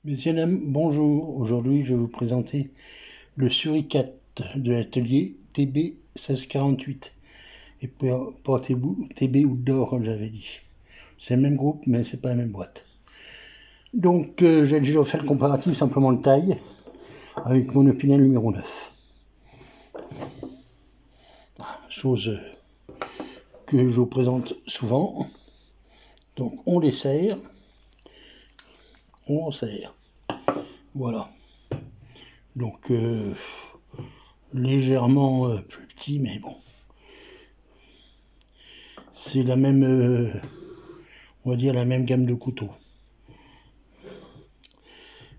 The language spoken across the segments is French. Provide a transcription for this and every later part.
Messieurs, dames, bonjour. Aujourd'hui, je vais vous présenter le suricate de l'atelier TB 1648 et pas TB ou d'or comme j'avais dit. C'est le même groupe, mais c'est pas la même boîte. Donc, j'ai déjà fait le comparatif simplement de taille avec mon Opinel numéro 9. Chose que je vous présente souvent. Donc, on les serre. On serre. Voilà. Donc, légèrement plus petit, mais bon. C'est la même, on va dire la même gamme de couteaux.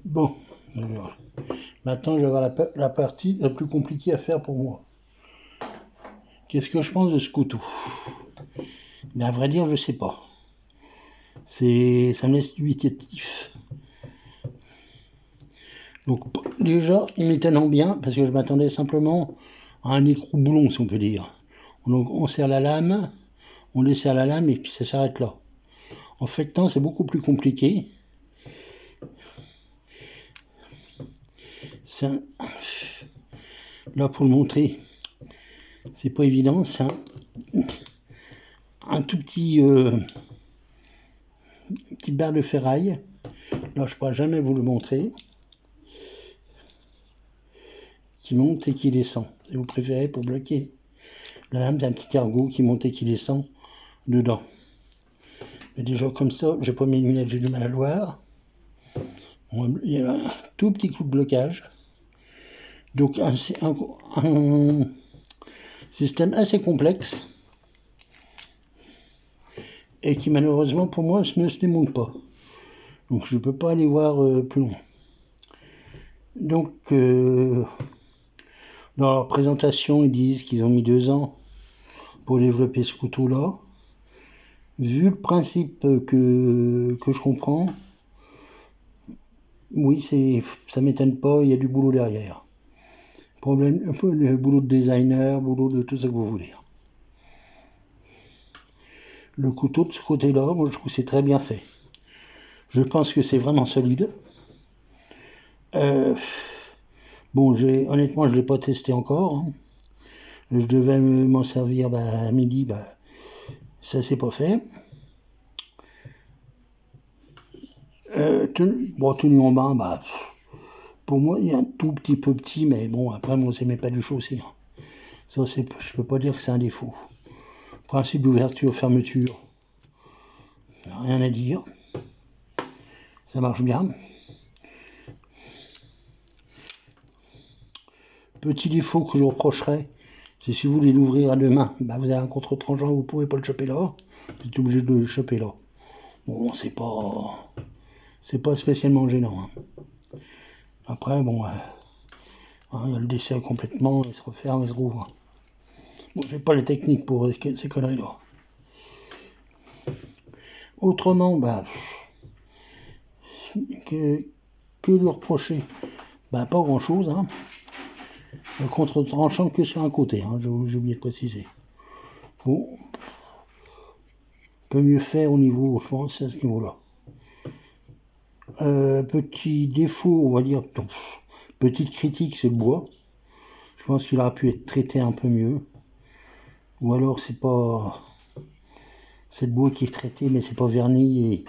Bon, maintenant je vais voir la partie la plus compliquée à faire pour moi. Qu'est-ce que je pense de ce couteau? Mais à vrai dire, je sais pas. Ça me laisse dubitatif. Donc déjà, il m'étonne bien, parce que je m'attendais simplement à un écrou-boulon, si on peut dire. Donc on serre la lame, on desserre la lame et puis ça s'arrête là. En fait, non, c'est beaucoup plus compliqué. Là, pour le montrer, c'est pas évident. C'est un tout petit petite barre de ferraille. Là, je pourrais jamais vous le montrer. Qui monte et qui descend. Si vous préférez, pour bloquer la lame, c'est un petit ergot qui monte et qui descend dedans. Mais déjà comme ça, j'ai pas mes lunettes, j'ai du mal à le voir. Il y a un tout petit coup de blocage. Donc un système assez complexe et qui malheureusement pour moi ne se démonte pas. Donc je ne peux pas aller voir plus loin. Donc dans leur présentation, ils disent qu'ils ont mis 2 ans pour développer ce couteau-là. Vu le principe que je comprends, oui, ça m'étonne pas, il y a du boulot derrière. Problème, un peu le boulot de designer, boulot de tout ce que vous voulez. Le couteau de ce côté-là, moi je trouve que c'est très bien fait. Je pense que c'est vraiment solide. Bon, honnêtement, je ne l'ai pas testé encore. Hein. Je devais m'en servir à midi, ça s'est pas fait. Tenue en bas, pour moi, il est un tout petit peu petit, mais bon, après, moi, c'est mes pas du chaud aussi. Hein. Ça, je peux pas dire que c'est un défaut. Principe d'ouverture-fermeture, rien à dire. Ça marche bien. Petit défaut que je reprocherais, c'est si vous voulez l'ouvrir à deux mains, vous avez un contre-tranchant, vous pouvez pas le choper là. Vous êtes obligé de le choper là. Bon, c'est pas spécialement gênant. Hein. Après, bon, il y a le dessert complètement, il se referme, il se rouvre. Bon, j'ai pas les techniques pour ces conneries-là. Autrement, que lui reprocher? Pas grand-chose. Hein. Le contre-tranchant que sur un côté, hein, j'ai oublié de préciser. Bon, peut mieux faire au niveau, je pense, à ce niveau-là. Petit défaut, on va dire, petite critique, c'est le bois. Je pense qu'il aurait pu être traité un peu mieux. Ou alors c'est le bois qui est traité, mais c'est pas verni et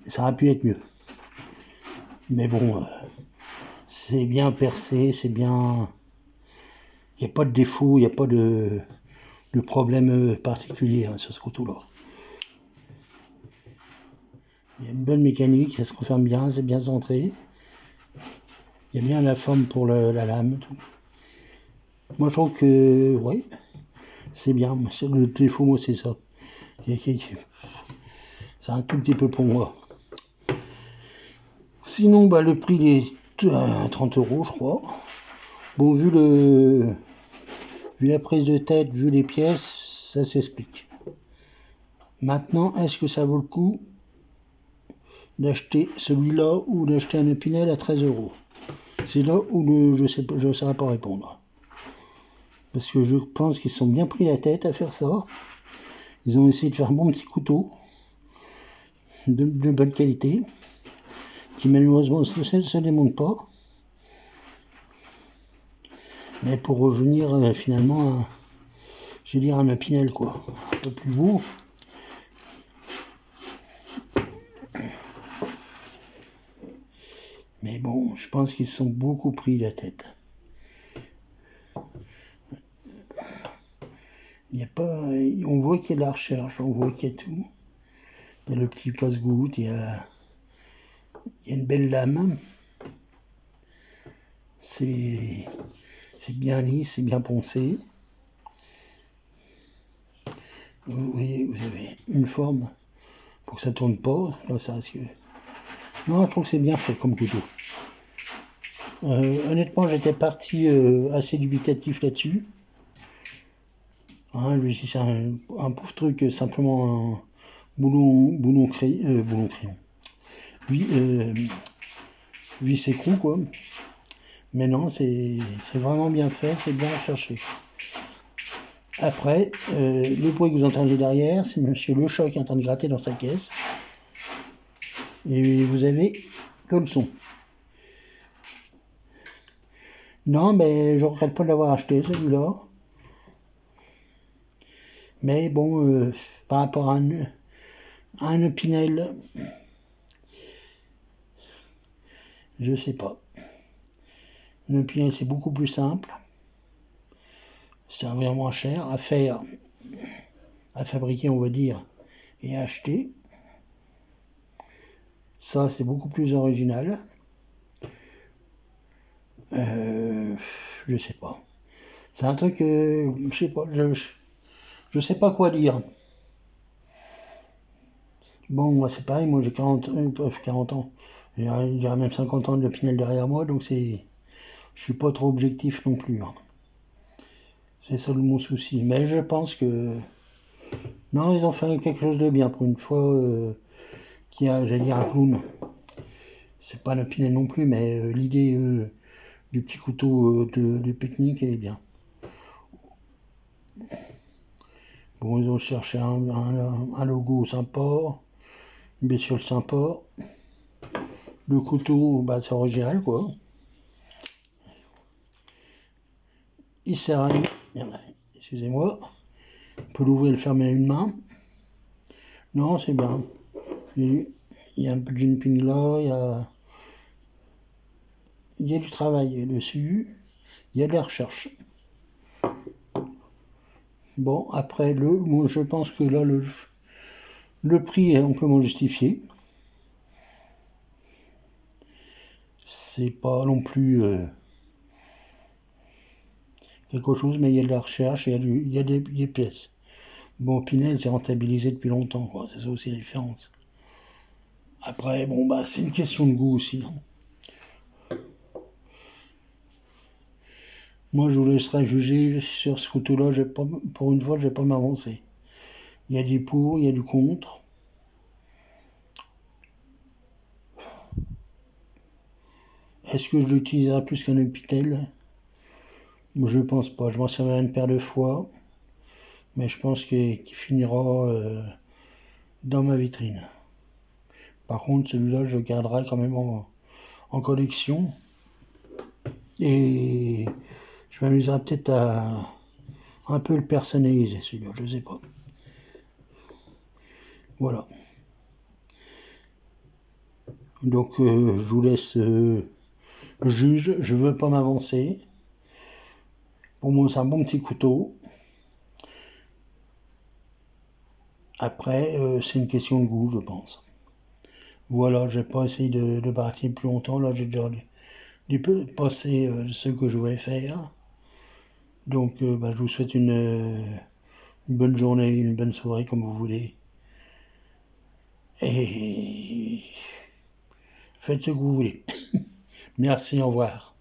ça aurait pu être mieux. Mais bon, c'est bien percé, c'est bien. Il n'y a pas de défaut, il n'y a pas de problème particulier hein, sur ce couteau-là. Il y a une bonne mécanique, ça se referme bien, c'est bien centré. Il y a bien la forme pour la lame. Tout. Moi je trouve que, oui, c'est bien. Le défaut, moi, c'est ça. C'est un tout petit peu pour moi. Sinon, le prix il est à 30 €, je crois. Bon, vu la prise de tête, vu les pièces, ça s'explique. Maintenant, est-ce que ça vaut le coup d'acheter celui-là ou d'acheter un Opinel à 13 €? C'est là où je ne saurais pas répondre. Parce que je pense qu'ils se sont bien pris la tête à faire ça. Ils ont essayé de faire un bon petit couteau de bonne qualité. qui malheureusement ne se démonte pas. Mais pour revenir finalement à, je veux dire, un Opinel quoi, un peu plus beau. Mais bon, je pense qu'ils se sont beaucoup pris la tête. Il y a pas, on voit qu'il y a de la recherche, on voit qu'il y a tout. Il y a le petit casse-goutte, il y a une belle lame. C'est bien lisse, c'est bien poncé. Vous voyez, vous avez une forme pour que ça tourne pas. Là, ça risque. Non, je trouve que c'est bien fait comme couteau. Honnêtement, j'étais parti assez dubitatif là-dessus. Hein, lui, c'est un pauvre truc, simplement un boulon crayon. Oui, vis écrou, quoi. Mais non, c'est vraiment bien fait, c'est bien recherché. Après, le bruit que vous entendez derrière, c'est Monsieur Le Chat qui est en train de gratter dans sa caisse. Et vous avez que le son. Non, mais je regrette pas de l'avoir acheté, celui-là. Mais bon, par rapport à un Opinel, je sais pas. Un Opinel, c'est beaucoup plus simple. Ça revient moins cher à faire, à fabriquer, on va dire, et à acheter. Ça, c'est beaucoup plus original. Je sais pas. C'est un truc, je sais pas, je sais pas quoi dire. Bon, moi c'est pareil, moi j'ai 40 ans, j'ai même 50 ans de Pinel derrière moi, donc je suis pas trop objectif non plus. Hein. C'est ça mon souci. Mais je pense que, non, ils ont fait quelque chose de bien pour une fois, qui a, j'allais dire, un clown. C'est pas un Pinel non plus, mais l'idée du petit couteau de pique-nique, elle est bien. Bon, ils ont cherché un logo sympa, une bestiole sympa. Le couteau, bah, c'est original, quoi. Il sert à rien. Excusez-moi. On peut l'ouvrir et le fermer à une main. Non, c'est bien. Il y a un peu de jinping là, il y a du travail dessus. Il y a de la recherche. Bon, après, moi, je pense que là, le prix est amplement justifié. C'est pas non plus quelque chose, mais il y a de la recherche, il y a des pièces. Bon, Pinel, c'est rentabilisé depuis longtemps, quoi. C'est ça aussi la différence. Après, bon, bah, c'est une question de goût aussi. Moi, je vous laisserai juger sur ce couteau-là. Pour une fois, je vais pas m'avancer. Il y a du pour, il y a du contre. Est-ce que je l'utiliserai plus qu'un Opinel? Je pense pas. Je m'en servirai une paire de fois. Mais je pense qu'il finira dans ma vitrine. Par contre, celui-là, je le garderai quand même en collection. Et je m'amuserai peut-être à un peu le personnaliser, celui-là. Je sais pas. Voilà. Donc, je vous laisse juge. Je veux pas m'avancer. Pour moi, c'est un bon petit couteau. Après, c'est une question de goût, je pense. Voilà, je vais pas essayer de partir plus longtemps. Là, j'ai déjà passé ce que je voulais faire. Donc, bah, je vous souhaite une bonne journée, une bonne soirée, comme vous voulez. Et faites ce que vous voulez. Merci, au revoir.